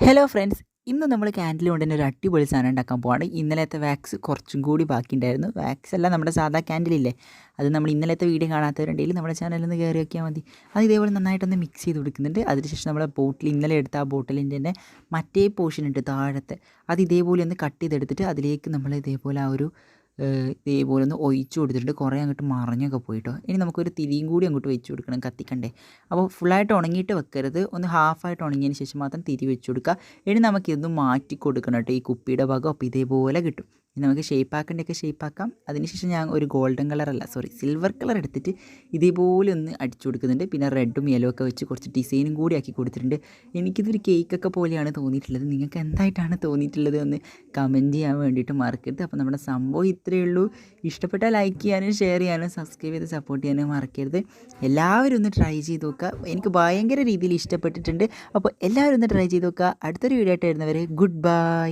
Hello friends, ഇന്ന് നമ്മൾ candle കൊണ്ട് തന്നെ ഒരു അടിപൊളി സാധനം ഉണ്ടാക്കാൻ പോവാണ്. ഇന്നലത്തെ വാക്സ് കുറച്ചും കൂടി ബാക്കിയുണ്ടായിരുന്നു. വാക്സ് അല്ല, നമ്മുടെ സാധാ ക്യാൻഡിലില്ലേ, അത് നമ്മൾ ഇന്നലത്തെ വീഡിയോ കാണാത്തവരുണ്ടെങ്കിൽ നമ്മുടെ ചാനലിൽ നിന്ന് കയറി വയ്ക്കിയാൽ മതി. അത് ഇതേപോലെ നന്നായിട്ടൊന്ന് മിക്സ് ചെയ്ത് കൊടുക്കുന്നുണ്ട്. അതിനുശേഷം നമ്മൾ ബോട്ടിൽ ഇന്നലെ എടുത്ത ആ ബോട്ടിലിൻ്റെ തന്നെ മറ്റേ പോർഷൻ ഉണ്ട് താഴത്തെ, അത് ഇതേപോലെ ഒന്ന് കട്ട് ചെയ്തെടുത്തിട്ട് അതിലേക്ക് നമ്മൾ ഇതേപോലെ ആ ഒരു ഇതേപോലെ ഒന്ന് ഒഴിച്ചു കൊടുത്തിട്ടുണ്ട്. കുറേ അങ്ങോട്ട് മറിഞ്ഞൊക്കെ പോയിട്ടോ. ഇനി നമുക്കൊരു തിരിയും കൂടി അങ്ങോട്ട് വെച്ച് കൊടുക്കണം, കത്തിക്കണ്ടേ. അപ്പോൾ ഫുള്ളായിട്ട് ഉണങ്ങിയിട്ട് വെക്കരുത്, ഒന്ന് ഹാഫായിട്ട് ഉണങ്ങിയതിന് ശേഷം മാത്രം തിരി വെച്ച് കൊടുക്കുക. ഇനി നമുക്കിതൊന്ന് മാറ്റി കൊടുക്കണം കേട്ടോ, ഈ കുപ്പിയുടെ ഭാഗം. അപ്പോൾ ഇതേപോലെ കിട്ടും. ഇനി നമുക്ക് ഷേപ്പ് ആക്കേണ്ടതൊക്കെ ഷേപ്പ് ആക്കാം. അതിനുശേഷം ഞാൻ ഒരു ഗോൾഡൻ കളറല്ല, സിൽവർ കളർ എടുത്തിട്ട് ഇതേപോലെ ഒന്ന് അടിച്ചു കൊടുക്കുന്നുണ്ട്. പിന്നെ റെഡും യെല്ലോ ഒക്കെ വെച്ച് കുറച്ച് ഡിസൈനും കൂടി ആക്കി കൊടുത്തിട്ടുണ്ട്. എനിക്കിതൊരു കേക്കൊക്കെ പോലെയാണ് തോന്നിയിട്ടുള്ളത്. നിങ്ങൾക്ക് എന്തായിട്ടാണ് തോന്നിയിട്ടുള്ളത് ഒന്ന് കമൻറ്റ് ചെയ്യാൻ വേണ്ടിയിട്ട് മറക്കരുത്. അപ്പോൾ നമ്മുടെ സംഭവം ഇത്രയേ ഉള്ളൂ. ഇഷ്ടപ്പെട്ടാൽ ലൈക്ക് ചെയ്യാനും ഷെയർ ചെയ്യാനും സബ്സ്ക്രൈബ് ചെയ്ത് സപ്പോർട്ട് ചെയ്യാനും മറക്കരുത്. എല്ലാവരും ഒന്ന് ട്രൈ ചെയ്ത് നോക്കുക. എനിക്ക് ഭയങ്കര രീതിയിൽ ഇഷ്ടപ്പെട്ടിട്ടുണ്ട്. അപ്പോൾ എല്ലാവരും ഒന്ന് ട്രൈ ചെയ്ത് നോക്കുക. അടുത്തൊരു വീഡിയോ ആയിട്ട് വരുന്നവരെ ഗുഡ് ബൈ.